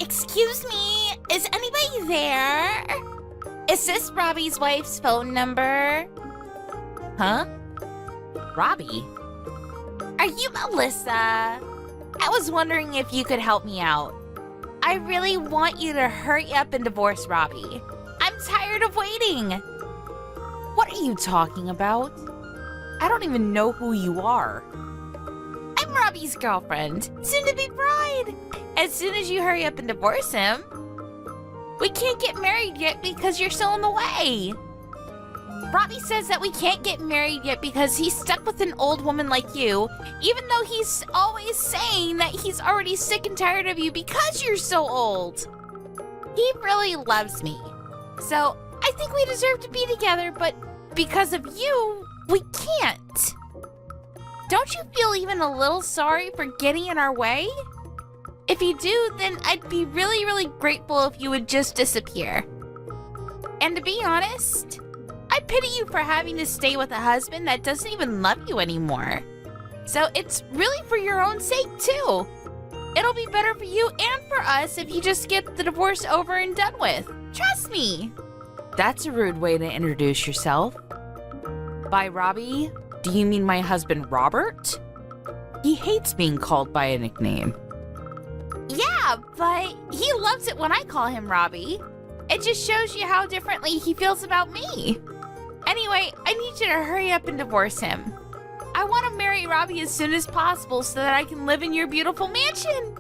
Excuse me, is anybody there? Is this Robbie's wife's phone number? Huh? Robbie? Are you Melissa? I was wondering if you could help me out. I really want you to hurry up and divorce Robbie. I'm tired of waiting. What are you talking about? I don't even know who you are. I'm Robbie's girlfriend, soon-to-be bride. As soon as you hurry up and divorce him, we can't get married yet because you're still in the way. Robbie says that we can't get married yet because he's stuck with an old woman like you, even though he's always saying that he's already sick and tired of you because you're so old. He really loves me. So I think we deserve to be together, but because of you, we can't. Don't you feel even a little sorry for getting in our way? If you do, then I'd be really, really grateful if you would just disappear. And to be honest, I pity you for having to stay with a husband that doesn't even love you anymore. So it's really for your own sake, too. It'll be better for you and for us if you just get the divorce over and done with. Trust me. That's a rude way to introduce yourself. By Robbie, do you mean my husband Robert? He hates being called by a nickname. Yeah, but he loves it when I call him Robbie. It just shows you how differently he feels about me. Anyway, I need you to hurry up and divorce him. I want to marry Robbie as soon as possible so that I can live in your beautiful mansion.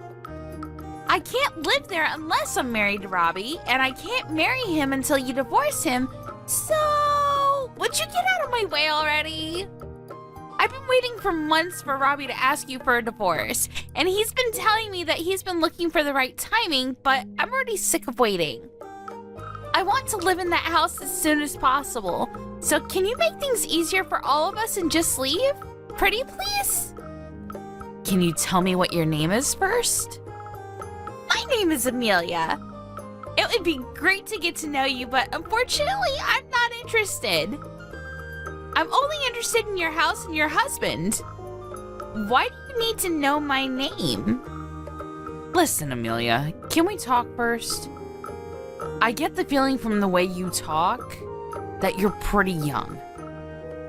I can't live there unless I'm married to Robbie, and I can't marry him until you divorce him. So, would you get out of my way already? I've been waiting for months for Robbie to ask you for a divorce, and he's been telling me that he's been looking for the right timing, but I'm already sick of waiting. I want to live in that house as soon as possible. So can you make things easier for all of us and just leave? Pretty please? Can you tell me what your name is first? My name is Amelia. It would be great to get to know you, but unfortunately, I'm not interested. I'm only interested in your house and your husband. Why do you need to know my name? Listen, Amelia, can we talk first? I get the feeling from the way you talk that you're pretty young.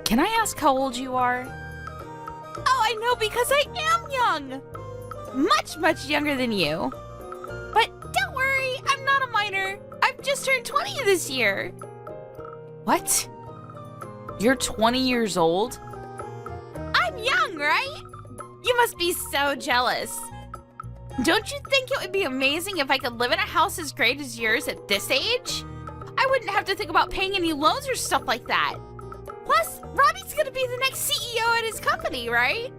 Can I ask how old you are? Oh, I know, because I am young. Much, much younger than you. But don't worry, I'm not a minor. I've just turned 20 this year. What? You're 20 years old? I'm young, right? You must be so jealous. Don't you think it would be amazing if I could live in a house as great as yours at this age? I wouldn't have to think about paying any loans or stuff like that. Plus, Robbie's gonna be the next CEO at his company, right?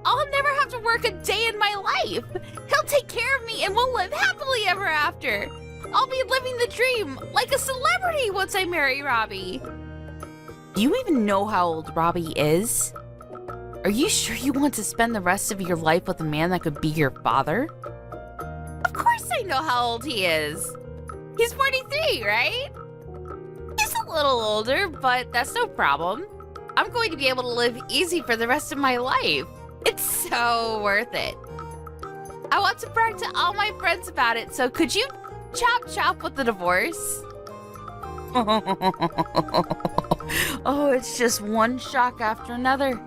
I'll never have to work a day in my life. He'll take care of me and we'll live happily ever after. I'll be living the dream like a celebrity once I marry Robbie. Do you even know how old Robbie is? Are you sure you want to spend the rest of your life with a man that could be your father? Of course I know how old he is. He's 43, right? He's a little older, but that's no problem. I'm going to be able to live easy for the rest of my life. It's so worth it. I want to brag to all my friends about it, so could you chop with the divorce? Oh, it's just one shock after another.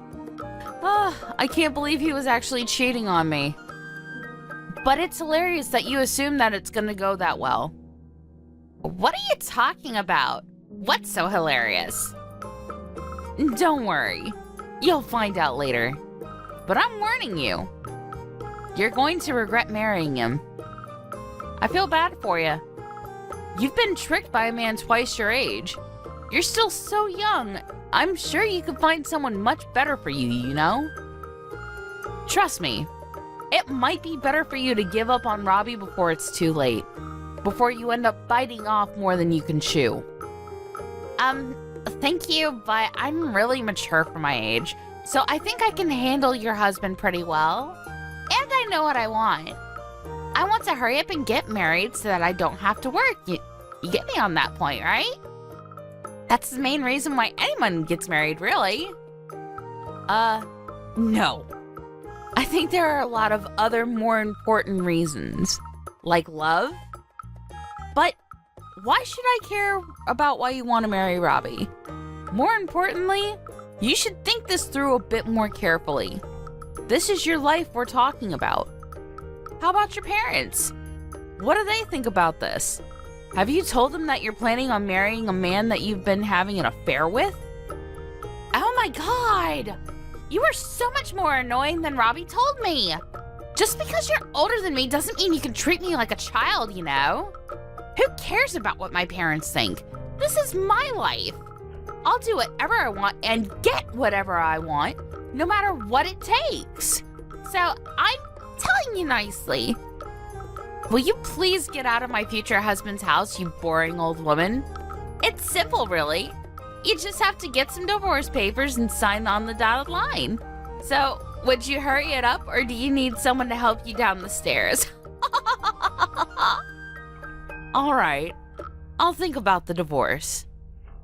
Oh, I can't believe he was actually cheating on me. But it's hilarious that you assume that it's gonna go that well. What are you talking about? What's so hilarious? Don't worry. You'll find out later. But I'm warning you. You're going to regret marrying him. I feel bad for you. You've been tricked by a man twice your age. You're still so young. I'm sure you could find someone much better for you, you know? Trust me, it might be better for you to give up on Robbie before it's too late. Before you end up biting off more than you can chew. Thank you, but I'm really mature for my age. So I think I can handle your husband pretty well. And I know what I want. I want to hurry up and get married so that I don't have to work. You get me on that point, right? That's the main reason why anyone gets married, really. No. I think there are a lot of other more important reasons. Like love? But why should I care about why you want to marry Robbie? More importantly, you should think this through a bit more carefully. This is your life we're talking about. How about your parents? What do they think about this? Have you told them that you're planning on marrying a man that you've been having an affair with? Oh my god! You are so much more annoying than Robbie told me! Just because you're older than me doesn't mean you can treat me like a child, you know? Who cares about what my parents think? This is my life. I'll do whatever I want and get whatever I want, no matter what it takes. So I'm telling you nicely. Will you please get out of my future husband's house, you boring old woman? It's simple, really. You just have to get some divorce papers and sign on the dotted line. So, would you hurry it up, or do you need someone to help you down the stairs? All right, I'll think about the divorce.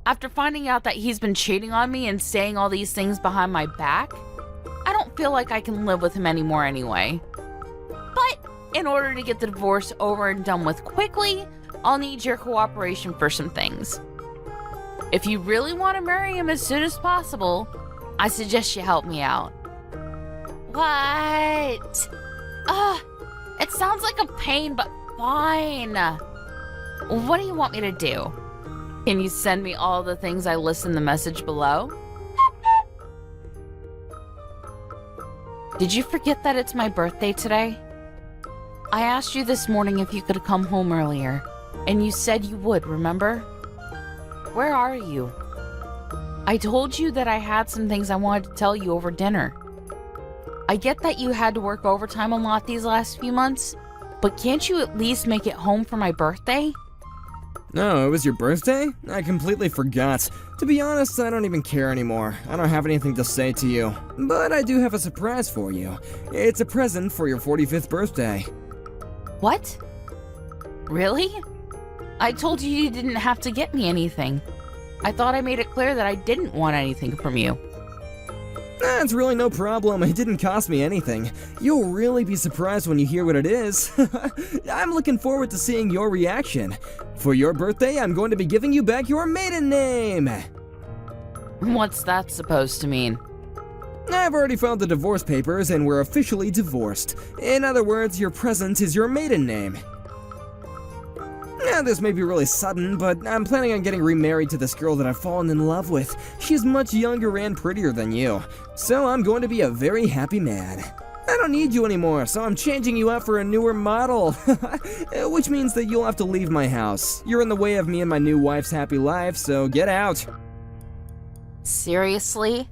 After finding out that he's been cheating on me and saying all these things behind my back, I don't feel like I can live with him anymore anyway. But in order to get the divorce over and done with quickly, I'll need your cooperation for some things. If you really want to marry him as soon as possible, I suggest you help me out. What? Ugh, it sounds like a pain, but fine. What do you want me to do? Can you send me all the things I list in the message below? Did you forget that it's my birthday today? I asked you this morning if you could come home earlier, and you said you would, remember? Where are you? I told you that I had some things I wanted to tell you over dinner. I get that you had to work overtime a lot these last few months, but can't you at least make it home for my birthday? No, it was your birthday? I completely forgot. To be honest, I don't even care anymore. I don't have anything to say to you. But I do have a surprise for you. It's a present for your 45th birthday. What? Really? I told you you didn't have to get me anything. I thought I made it clear that I didn't want anything from you. It's really no problem. It didn't cost me anything. You'll really be surprised when you hear what it is. I'm looking forward to seeing your reaction. For your birthday, I'm going to be giving you back your maiden name. What's that supposed to mean? I've already filed the divorce papers and we're officially divorced. In other words, your present is your maiden name. Now, this may be really sudden, but I'm planning on getting remarried to this girl that I've fallen in love with. She's much younger and prettier than you, so I'm going to be a very happy man. I don't need you anymore, so I'm changing you out for a newer model. Which means that you'll have to leave my house. You're in the way of me and my new wife's happy life, so get out. Seriously?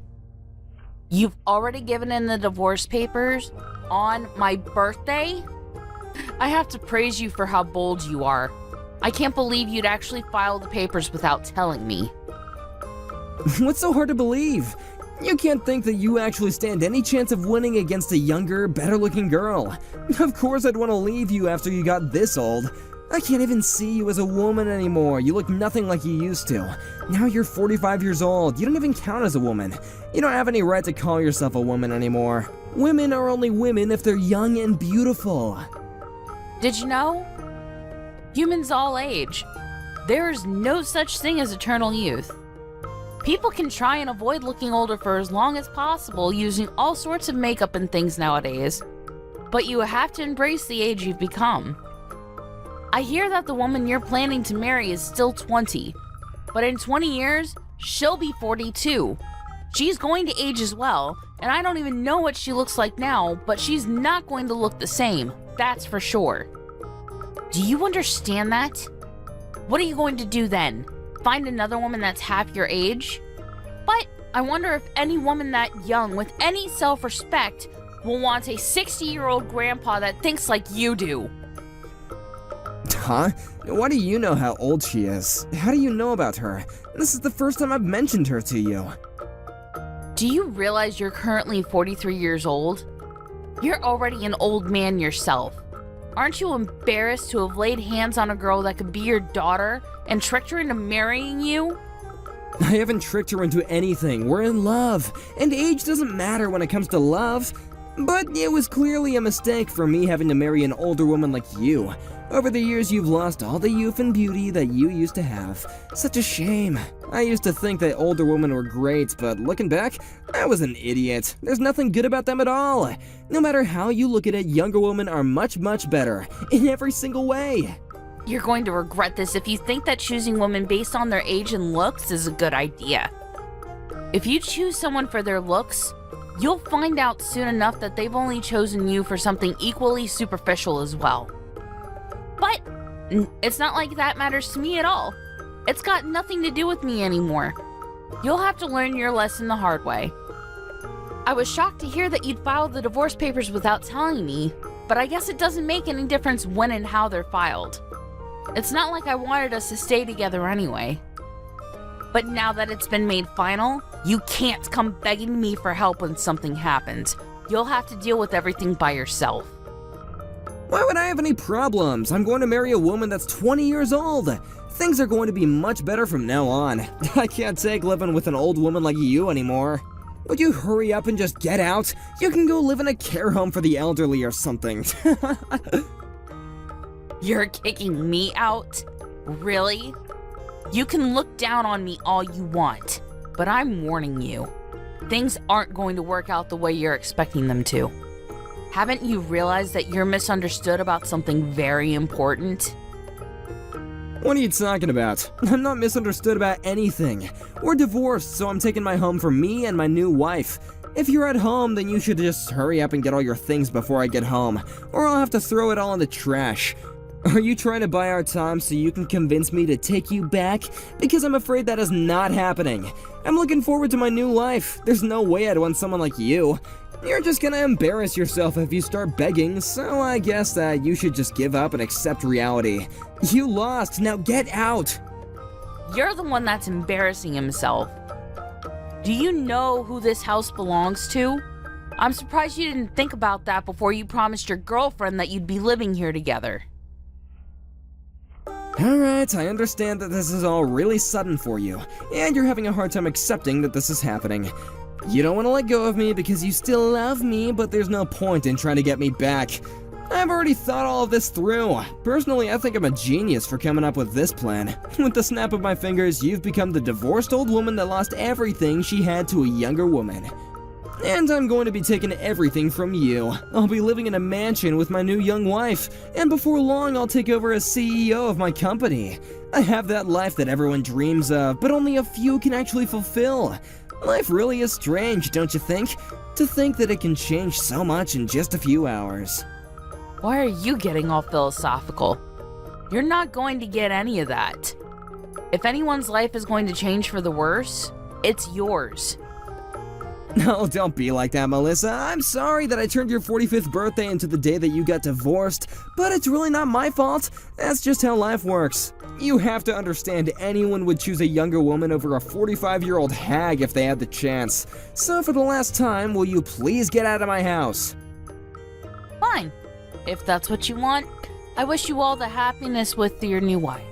You've already given in the divorce papers on my birthday? I have to praise you for how bold you are. I can't believe you'd actually file the papers without telling me. What's so hard to believe? You can't think that you actually stand any chance of winning against a younger, better-looking girl. Of course I'd want to leave you after you got this old. I can't even see you as a woman anymore. You look nothing like you used to. Now you're 45 years old. You don't even count as a woman. You don't have any right to call yourself a woman anymore. Women are only women if they're young and beautiful. Did you know? Humans all age. There is no such thing as eternal youth. People can try and avoid looking older for as long as possible using all sorts of makeup and things nowadays, but you have to embrace the age you've become. I hear that the woman you're planning to marry is still 20, but in 20 years, she'll be 42. She's going to age as well, and I don't even know what she looks like now, but she's not going to look the same, that's for sure. Do you understand that? What are you going to do then? Find another woman that's half your age? But I wonder if any woman that young with any self-respect will want a 60-year-old grandpa that thinks like you do. Huh? Why do you know how old she is? How do you know about her? This is the first time I've mentioned her to you. Do you realize you're currently 43 years old? You're already an old man yourself. Aren't you embarrassed to have laid hands on a girl that could be your daughter and tricked her into marrying you? I haven't tricked her into anything. We're in love. And age doesn't matter when it comes to love. But it was clearly a mistake for me having to marry an older woman like you. Over the years, you've lost all the youth and beauty that you used to have. Such a shame. I used to think that older women were great, but looking back, I was an idiot. There's nothing good about them at all. No matter how you look at it, younger women are much, much better. In every single way. You're going to regret this if you think that choosing women based on their age and looks is a good idea. If you choose someone for their looks, you'll find out soon enough that they've only chosen you for something equally superficial as well. But it's not like that matters to me at all. It's got nothing to do with me anymore. You'll have to learn your lesson the hard way. I was shocked to hear that you'd filed the divorce papers without telling me, but I guess it doesn't make any difference when and how they're filed. It's not like I wanted us to stay together anyway. But now that it's been made final, you can't come begging me for help when something happens. You'll have to deal with everything by yourself. Why would I have any problems? I'm going to marry a woman that's 20 years old. Things are going to be much better from now on. I can't take living with an old woman like you anymore. Would you hurry up and just get out? You can go live in a care home for the elderly or something. You're kicking me out? Really? You can look down on me all you want, but I'm warning you. Things aren't going to work out the way you're expecting them to. Haven't you realized that you're misunderstood about something very important? What are you talking about? I'm not misunderstood about anything. We're divorced, so I'm taking my home for me and my new wife. If you're at home, then you should just hurry up and get all your things before I get home, or I'll have to throw it all in the trash. Are you trying to buy our time so you can convince me to take you back? Because I'm afraid that is not happening. I'm looking forward to my new life. There's no way I'd want someone like you. You're just gonna embarrass yourself if you start begging, so I guess that you should just give up and accept reality. You lost, now get out! You're the one that's embarrassing himself. Do you know who this house belongs to? I'm surprised you didn't think about that before you promised your girlfriend that you'd be living here together. Alright, I understand that this is all really sudden for you, and you're having a hard time accepting that this is happening. You don't want to let go of me because you still love me, but there's no point in trying to get me back. I've already thought all of this through. Personally, I think I'm a genius for coming up with this plan. With the snap of my fingers, you've become the divorced old woman that lost everything she had to a younger woman. And I'm going to be taking everything from you. I'll be living in a mansion with my new young wife, and before long I'll take over as CEO of my company. I have that life that everyone dreams of, but only a few can actually fulfill. Life really is strange, don't you think? To think that it can change so much in just a few hours. Why are you getting all philosophical? You're not going to get any of that. If anyone's life is going to change for the worse, it's yours. No, don't be like that, Melissa. I'm sorry that I turned your 45th birthday into the day that you got divorced, but it's really not my fault. That's just how life works. You have to understand anyone would choose a younger woman over a 45-year-old hag if they had the chance. So for the last time, will you please get out of my house? Fine. If that's what you want, I wish you all the happiness with your new wife.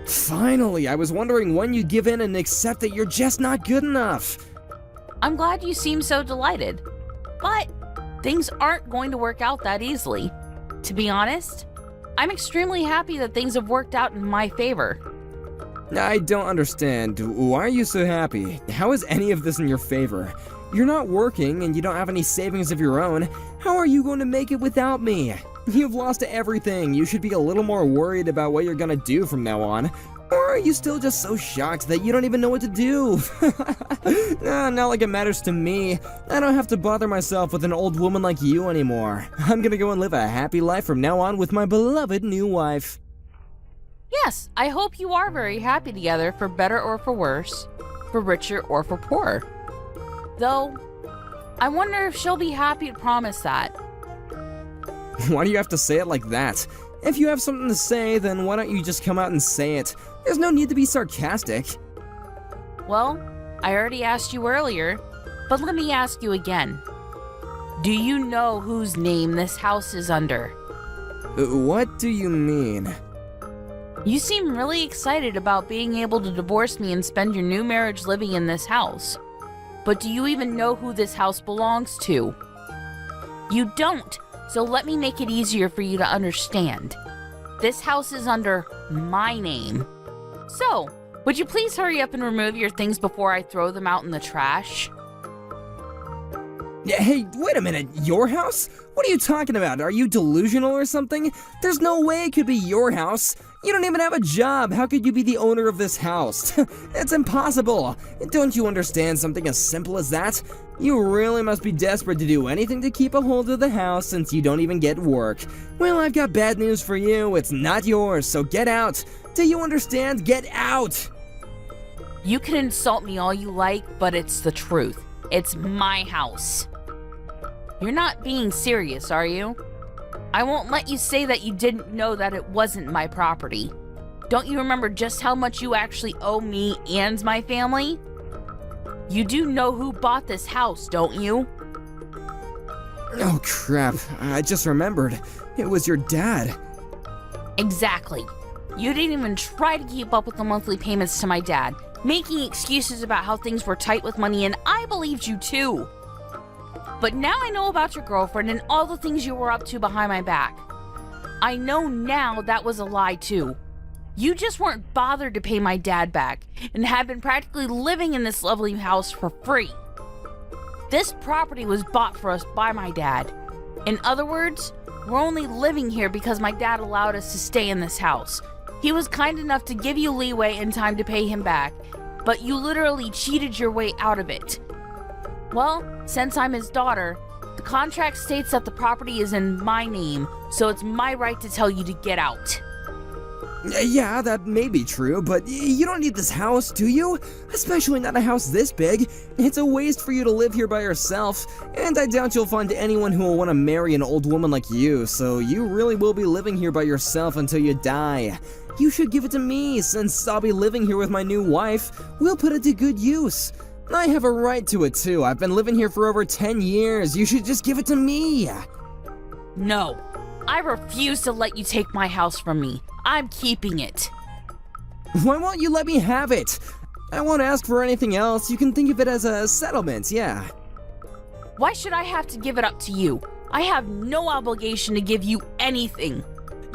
Finally, I was wondering when you'd give in and accept that you're just not good enough. I'm glad you seem so delighted, but things aren't going to work out that easily. To be honest, I'm extremely happy that things have worked out in my favor. I don't understand. Why are you so happy? How is any of this in your favor? You're not working and you don't have any savings of your own. How are you going to make it without me? You've lost everything. You should be a little more worried about what you're gonna do from now on. Or are you still just so shocked that you don't even know what to do? Not like it matters to me. I don't have to bother myself with an old woman like you anymore. I'm gonna go and live a happy life from now on with my beloved new wife. Yes, I hope you are very happy together, for better or for worse, for richer or for poorer. Though, I wonder if she'll be happy to promise that. Why do you have to say it like that? If you have something to say, then why don't you just come out and say it? There's no need to be sarcastic. Well, I already asked you earlier, but let me ask you again. Do you know whose name this house is under? What do you mean? You seem really excited about being able to divorce me and spend your new marriage living in this house. But do you even know who this house belongs to? You don't, so let me make it easier for you to understand. This house is under my name. So, would you please hurry up and remove your things before I throw them out in the trash? Hey, wait a minute, your house? What are you talking about? Are you delusional or something? There's no way it could be your house. You don't even have a job. How could you be the owner of this house? It's impossible. Don't you understand something as simple as that? You really must be desperate to do anything to keep a hold of the house since you don't even get work. Well, I've got bad news for you. It's not yours, so get out. Do you understand? Get out! You can insult me all you like, but it's the truth. It's my house. You're not being serious, are you? I won't let you say that you didn't know that it wasn't my property. Don't you remember just how much you actually owe me and my family? You do know who bought this house, don't you? Oh crap, I just remembered. It was your dad. Exactly. You didn't even try to keep up with the monthly payments to my dad, making excuses about how things were tight with money, and I believed you too. But now I know about your girlfriend and all the things you were up to behind my back. I know now that was a lie too. You just weren't bothered to pay my dad back and had been practically living in this lovely house for free. This property was bought for us by my dad. In other words, we're only living here because my dad allowed us to stay in this house. He was kind enough to give you leeway and time to pay him back, but you literally cheated your way out of it. Well, since I'm his daughter, the contract states that the property is in my name, so it's my right to tell you to get out. Yeah, that may be true, but you don't need this house, do you? Especially not a house this big. It's a waste for you to live here by yourself, and I doubt you'll find anyone who will want to marry an old woman like you, so you really will be living here by yourself until you die. You should give it to me, since I'll be living here with my new wife. We'll put it to good use. I have a right to it too. I've been living here for over 10 years. You should just give it to me. No, I refuse to let you take my house from me. I'm keeping it. Why won't you let me have it? I won't ask for anything else. You can think of it as a settlement, yeah. Why should I have to give it up to you? I have no obligation to give you anything.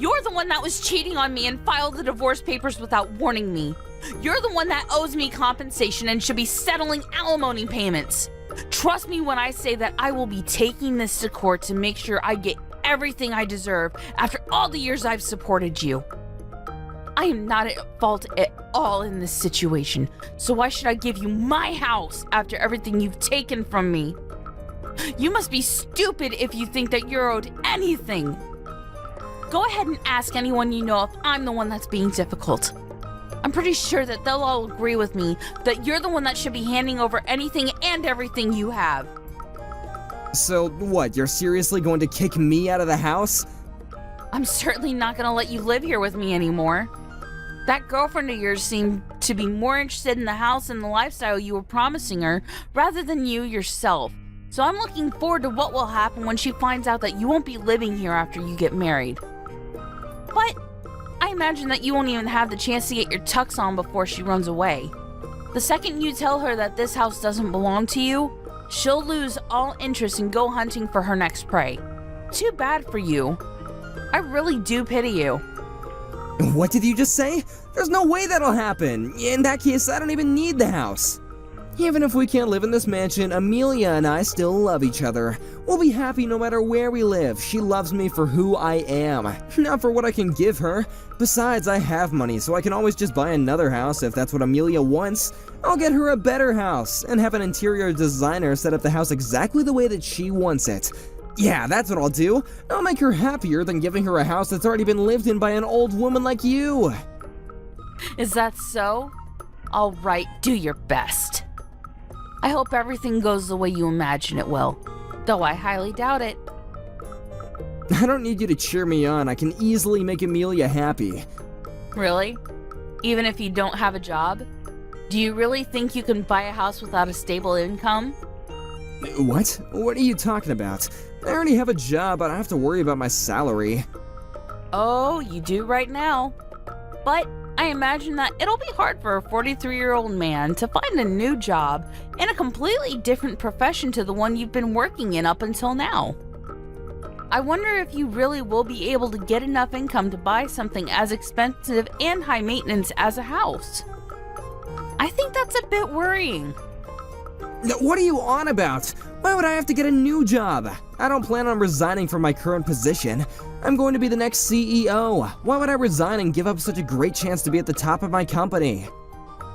You're the one that was cheating on me and filed the divorce papers without warning me. You're the one that owes me compensation and should be settling alimony payments. Trust me when I say that I will be taking this to court to make sure I get everything I deserve after all the years I've supported you. I am not at fault at all in this situation, so why should I give you my house after everything you've taken from me? You must be stupid if you think that you're owed anything. Go ahead and ask anyone you know if I'm the one that's being difficult. I'm pretty sure that they'll all agree with me that you're the one that should be handing over anything and everything you have. So what, you're seriously going to kick me out of the house? I'm certainly not going to let you live here with me anymore. That girlfriend of yours seemed to be more interested in the house and the lifestyle you were promising her rather than you yourself. So I'm looking forward to what will happen when she finds out that you won't be living here after you get married. But I imagine that you won't even have the chance to get your tux on before she runs away. The second you tell her that this house doesn't belong to you, she'll lose all interest and go hunting for her next prey. Too bad for you. I really do pity you. What did you just say? There's no way that'll happen. In that case, I don't even need the house. Even if we can't live in this mansion, Amelia and I still love each other. We'll be happy no matter where we live. She loves me for who I am, not for what I can give her. Besides, I have money, so I can always just buy another house if that's what Amelia wants. I'll get her a better house, and have an interior designer set up the house exactly the way that she wants it. Yeah, that's what I'll do. I'll make her happier than giving her a house that's already been lived in by an old woman like you. Is that so? All right, do your best. I hope everything goes the way you imagine it will, though I highly doubt it. I don't need you to cheer me on. I can easily make Amelia happy. Really? Even if you don't have a job? Do you really think you can buy a house without a stable income? What? What are you talking about? I already have a job. I don't have to worry about my salary. Oh, you do right now. But I imagine that it'll be hard for a 43-year-old man to find a new job in a completely different profession to the one you've been working in up until now. I wonder if you really will be able to get enough income to buy something as expensive and high maintenance as a house. I think that's a bit worrying. What are you on about? Why would I have to get a new job? I don't plan on resigning from my current position. I'm going to be the next CEO. Why would I resign and give up such a great chance to be at the top of my company?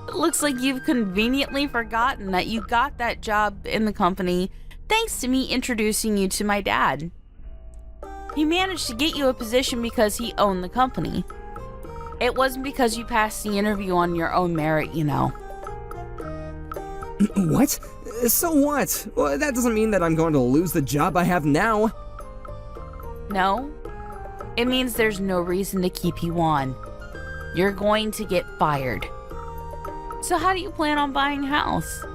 It looks like you've conveniently forgotten that you got that job in the company thanks to me introducing you to my dad. He managed to get you a position because he owned the company. It wasn't because you passed the interview on your own merit, you know. What? So what? Well, that doesn't mean that I'm going to lose the job I have now. No, it means there's no reason to keep you on. You're going to get fired. So how do you plan on buying a house?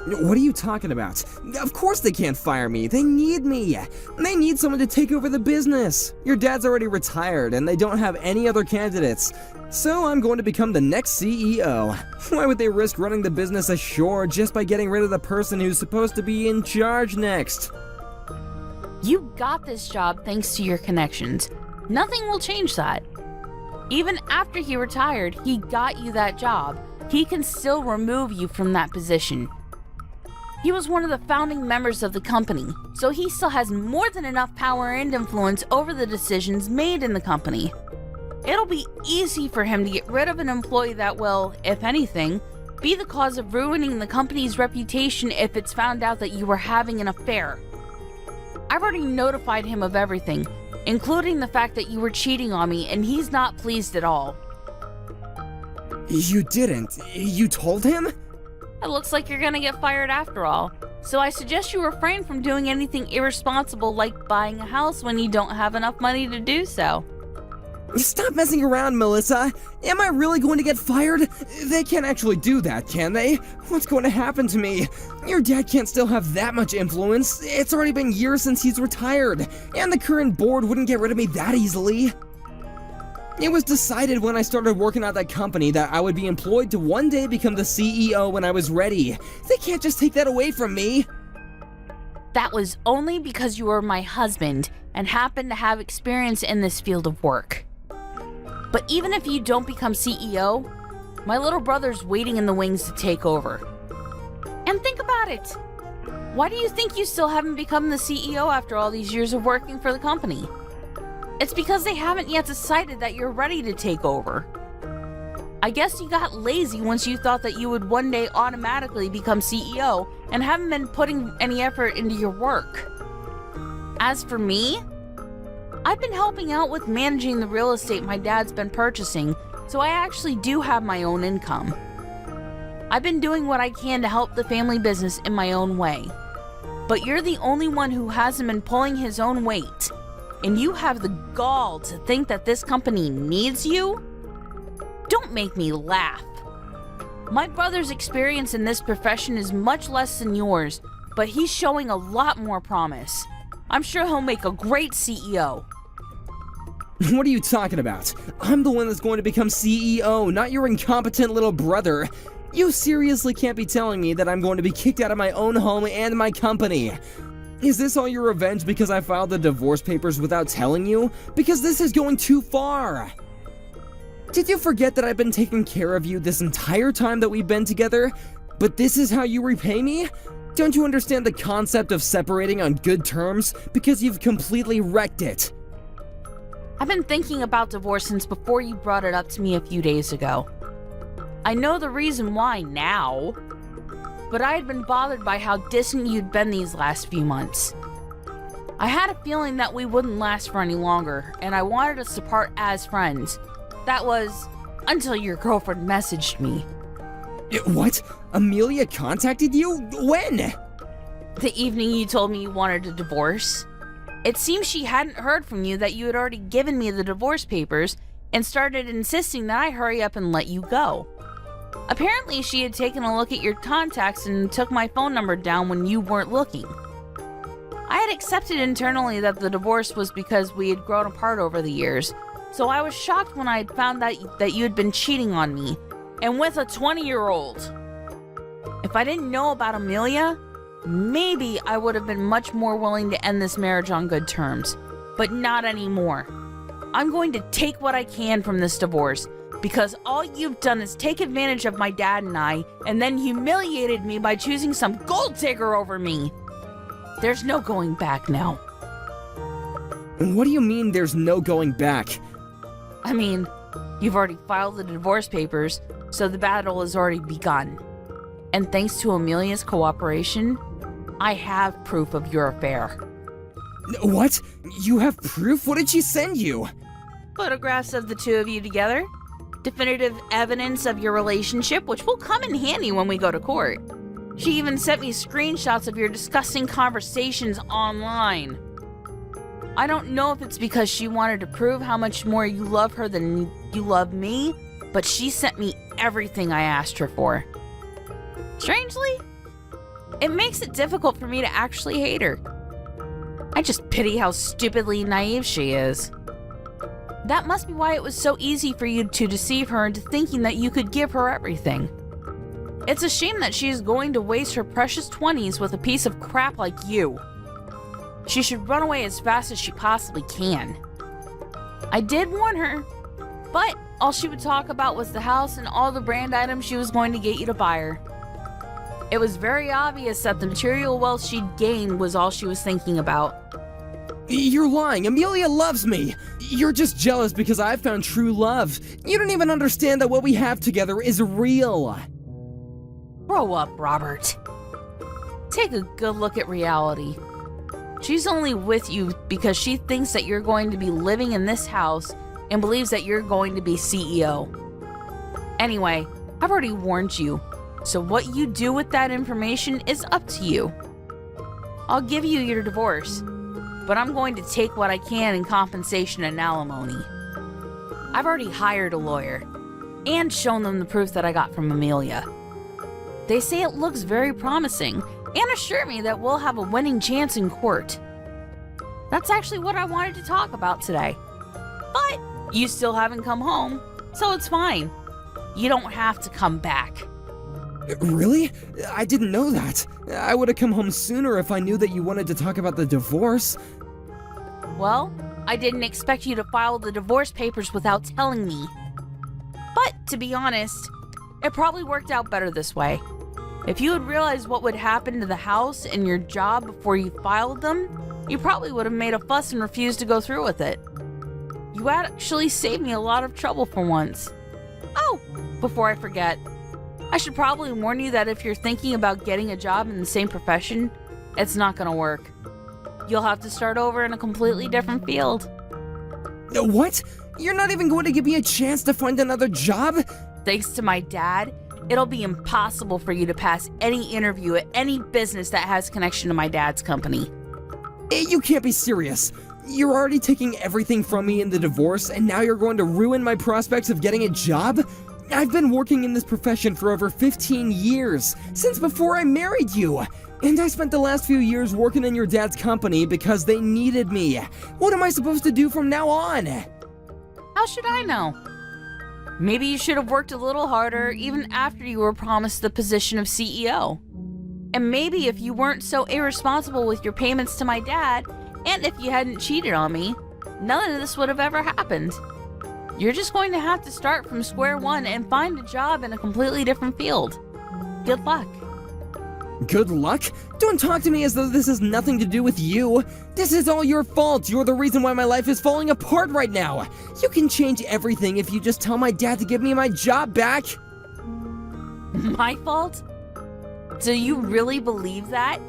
What are you talking about? Of course they can't fire me. They need me. They need someone to take over the business. Your dad's already retired and they don't have any other candidates. So I'm going to become the next CEO. Why would they risk running the business ashore just by getting rid of the person who's supposed to be in charge next? You got this job thanks to your connections. Nothing will change that. Even after he retired, he got you that job. He can still remove you from that position. He was one of the founding members of the company, so he still has more than enough power and influence over the decisions made in the company. It'll be easy for him to get rid of an employee that will, if anything, be the cause of ruining the company's reputation if it's found out that you were having an affair. I've already notified him of everything, including the fact that you were cheating on me, and he's not pleased at all. You didn't? You told him? It looks like you're gonna get fired after all, so I suggest you refrain from doing anything irresponsible like buying a house when you don't have enough money to do so. Stop messing around, Melissa. Am I really going to get fired? They can't actually do that, can they? What's going to happen to me? Your dad can't still have that much influence. It's already been years since he's retired, and the current board wouldn't get rid of me that easily. It was decided when I started working at that company that I would be employed to one day become the CEO when I was ready. They can't just take that away from me. That was only because you were my husband and happened to have experience in this field of work. But even if you don't become CEO, my little brother's waiting in the wings to take over. And think about it. Why do you think you still haven't become the CEO after all these years of working for the company? It's because they haven't yet decided that you're ready to take over. I guess you got lazy once you thought that you would one day automatically become CEO and haven't been putting any effort into your work. As for me, I've been helping out with managing the real estate my dad's been purchasing, so I actually do have my own income. I've been doing what I can to help the family business in my own way. But you're the only one who hasn't been pulling his own weight. And you have the gall to think that this company needs you? Don't make me laugh. My brother's experience in this profession is much less than yours, but he's showing a lot more promise. I'm sure he'll make a great CEO. What are you talking about? I'm the one that's going to become CEO, not your incompetent little brother. You seriously can't be telling me that I'm going to be kicked out of my own home and my company. Is this all your revenge because I filed the divorce papers without telling you? Because this is going too far. Did you forget that I've been taking care of you this entire time that we've been together? But this is how you repay me? Don't you understand the concept of separating on good terms? Because you've completely wrecked it. I've been thinking about divorce since before you brought it up to me a few days ago. I know the reason why now, but I had been bothered by how distant you'd been these last few months. I had a feeling that we wouldn't last for any longer, and I wanted us to part as friends. That was until your girlfriend messaged me. What? Amelia contacted you? When? The evening you told me you wanted a divorce. It seems she hadn't heard from you that you had already given me the divorce papers and started insisting that I hurry up and let you go. Apparently, she had taken a look at your contacts and took my phone number down when you weren't looking. I had accepted internally that the divorce was because we had grown apart over the years, so I was shocked when I had found out that you had been cheating on me, and with a 20-year-old. If I didn't know about Amelia, maybe I would have been much more willing to end this marriage on good terms. but not anymore. I'm going to take what I can from this divorce, because all you've done is take advantage of my dad and I, and then humiliated me by choosing some gold digger over me. There's no going back now. What do you mean there's no going back? I mean, you've already filed the divorce papers, so the battle has already begun. And thanks to Amelia's cooperation, I have proof of your affair. What? You have proof? What did she send you? Photographs of the two of you together, definitive evidence of your relationship, which will come in handy when we go to court. She even sent me screenshots of your disgusting conversations online. I don't know if it's because she wanted to prove how much more you love her than you love me, but she sent me everything I asked her for. Strangely, it makes it difficult for me to actually hate her. I just pity how stupidly naive she is. That must be why it was so easy for you to deceive her into thinking that you could give her everything. It's a shame that she is going to waste her precious 20s with a piece of crap like you. She should run away as fast as she possibly can. I did warn her, but all she would talk about was the house and all the brand items she was going to get you to buy her. It was very obvious that the material wealth she'd gained was all she was thinking about. You're lying. Amelia loves me. You're just jealous because I've found true love. You don't even understand that what we have together is real. Grow up, Robert. Take a good look at reality. She's only with you because she thinks that you're going to be living in this house and believes that you're going to be CEO. Anyway, I've already warned you, so what you do with that information is up to you. I'll give you your divorce, but I'm going to take what I can in compensation and alimony. I've already hired a lawyer and shown them the proof that I got from Amelia. They say it looks very promising and assure me that we'll have a winning chance in court. That's actually what I wanted to talk about today. But you still haven't come home, so it's fine. You don't have to come back. Really? I didn't know that. I would have come home sooner if I knew that you wanted to talk about the divorce. Well, I didn't expect you to file the divorce papers without telling me. But to be honest, it probably worked out better this way. If you had realized what would happen to the house and your job before you filed them, you probably would have made a fuss and refused to go through with it. You actually saved me a lot of trouble for once. Oh, before I forget, I should probably warn you that if you're thinking about getting a job in the same profession, it's not gonna work. You'll have to start over in a completely different field. What? You're not even going to give me a chance to find another job? Thanks to my dad, it'll be impossible for you to pass any interview at any business that has connection to my dad's company. You can't be serious. You're already taking everything from me in the divorce, and now you're going to ruin my prospects of getting a job? I've been working in this profession for over 15 years, since before I married you. And I spent the last few years working in your dad's company because they needed me. What am I supposed to do from now on? How should I know? Maybe you should have worked a little harder even after you were promised the position of CEO. And maybe if you weren't so irresponsible with your payments to my dad, and if you hadn't cheated on me, none of this would have ever happened. You're just going to have to start from square one and find a job in a completely different field. Good luck. Good luck? Don't talk to me as though this has nothing to do with you. This is all your fault. You're the reason why my life is falling apart right now. You can change everything if you just tell my dad to give me my job back. My fault? Do you really believe that?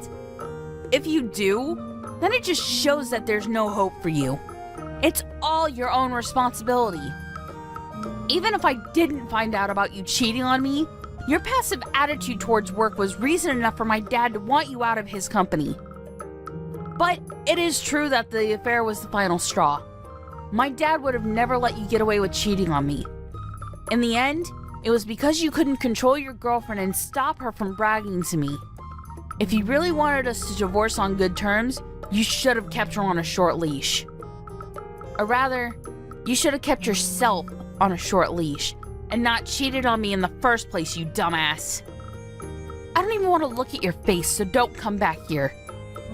If you do, then it just shows that there's no hope for you. It's all your own responsibility. Even if I didn't find out about you cheating on me, your passive attitude towards work was reason enough for my dad to want you out of his company. But it is true that the affair was the final straw. My dad would have never let you get away with cheating on me. In the end, it was because you couldn't control your girlfriend and stop her from bragging to me. If you really wanted us to divorce on good terms, you should have kept her on a short leash. Or rather, you should have kept yourself on a short leash and not cheated on me in the first place, you dumbass. I don't even want to look at your face, so don't come back here.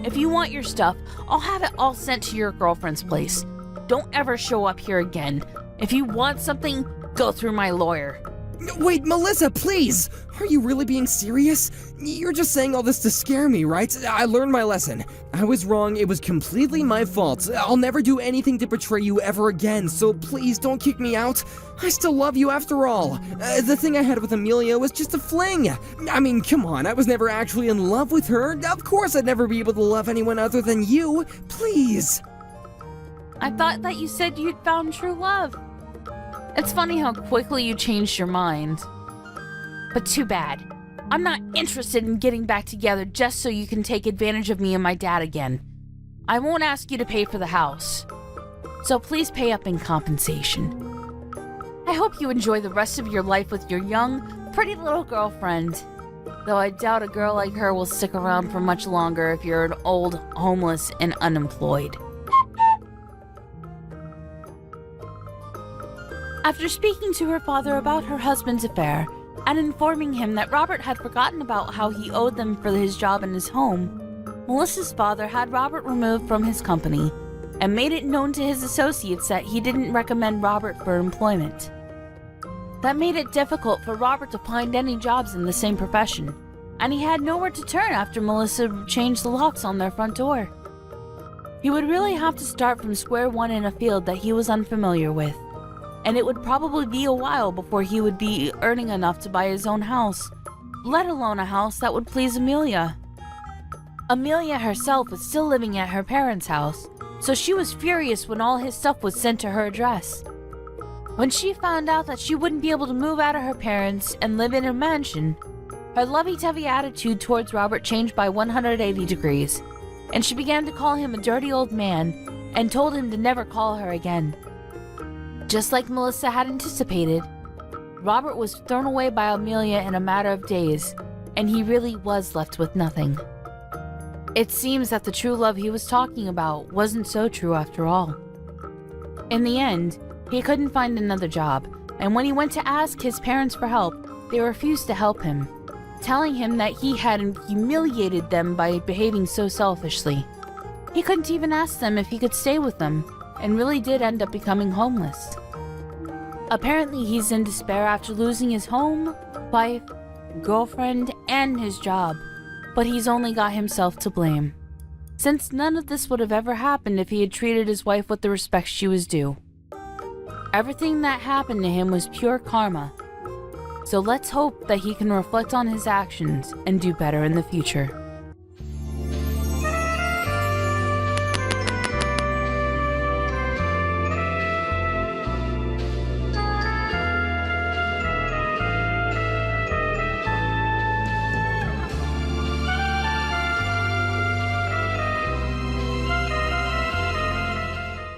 If you want your stuff, I'll have it all sent to your girlfriend's place. Don't ever show up here again. If you want something, go through my lawyer. Wait, Melissa, please! Are you really being serious? You're just saying all this to scare me, right? I learned my lesson. I was wrong, it was completely my fault. I'll never do anything to betray you ever again, so please don't kick me out. I still love you after all. The thing I had with Amelia was just a fling. I mean, come on, I was never actually in love with her. Of course I'd never be able to love anyone other than you. Please. I thought that you said you'd found true love. It's funny how quickly you changed your mind. But too bad. I'm not interested in getting back together just so you can take advantage of me and my dad again. I won't ask you to pay for the house. So please pay up in compensation. I hope you enjoy the rest of your life with your young, pretty little girlfriend. Though I doubt a girl like her will stick around for much longer if you're an old, homeless, and unemployed. After speaking to her father about her husband's affair, and informing him that Robert had forgotten about how he owed them for his job in his home, Melissa's father had Robert removed from his company, and made it known to his associates that he didn't recommend Robert for employment. That made it difficult for Robert to find any jobs in the same profession, and he had nowhere to turn after Melissa changed the locks on their front door. He would really have to start from square one in a field that he was unfamiliar with, and it would probably be a while before he would be earning enough to buy his own house, let alone a house that would please Amelia. Amelia herself was still living at her parents' house, so she was furious when all his stuff was sent to her address. When she found out that she wouldn't be able to move out of her parents and live in a mansion, her lovey-dovey attitude towards Robert changed by 180 degrees, and she began to call him a dirty old man and told him to never call her again. Just like Melissa had anticipated, Robert was thrown away by Amelia in a matter of days, and he really was left with nothing. It seems that the true love he was talking about wasn't so true after all. In the end, he couldn't find another job, and when he went to ask his parents for help, they refused to help him, telling him that he had humiliated them by behaving so selfishly. He couldn't even ask them if he could stay with them, and really did end up becoming homeless. Apparently he's in despair after losing his home, wife, girlfriend, and his job, but he's only got himself to blame, since none of this would have ever happened if he had treated his wife with the respect she was due. Everything that happened to him was pure karma, so let's hope that he can reflect on his actions and do better in the future.